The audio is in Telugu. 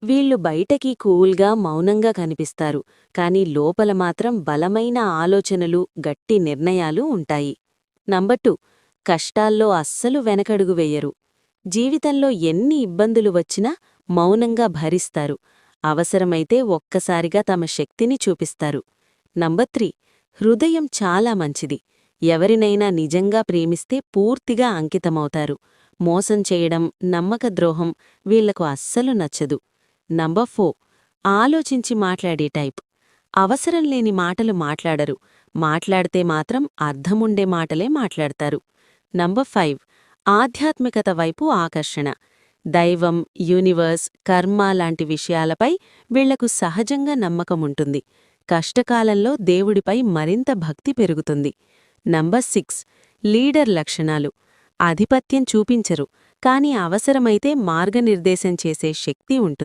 వీళ్ళు బయటకి కూల్గా మౌనంగా కనిపిస్తారు, కాని లోపల మాత్రం బలమైన ఆలోచనలు, గట్టి నిర్ణయాలు ఉంటాయి. నంబర్ 2, కష్టాల్లో అస్సలు వెనకడుగు వెయ్యరు. జీవితంలో ఎన్ని ఇబ్బందులు వచ్చినా మౌనంగా భరిస్తారు. అవసరమైతే ఒక్కసారిగా తమ శక్తిని చూపిస్తారు. నంబర్ 3, హృదయం చాలా మంచిది. ఎవరినైనా నిజంగా ప్రేమిస్తే పూర్తిగా అంకితమవుతారు. మోసం చేయడం, నమ్మకద్రోహం వీళ్లకు అస్సలు నచ్చదు. నంబర్ 4, ఆలోచించి మాట్లాడే టైప్. అవసరం లేని మాటలు మాట్లాడరు. మాట్లాడితే మాత్రం అర్థముండే మాటలే మాట్లాడతారు. నంబర్ 5, ఆధ్యాత్మికత వైపు ఆకర్షణ. దైవం, యూనివర్స్, కర్మ లాంటి విషయాలపై వీళ్లకు సహజంగా నమ్మకముంటుంది. కష్టకాలంలో దేవుడిపై మరింత భక్తి పెరుగుతుంది. నంబర్ 6, లీడర్ లక్షణాలు. ఆధిపత్యం చూపించరు, కాని అవసరమైతే మార్గనిర్దేశం చేసే శక్తి ఉంటుంది.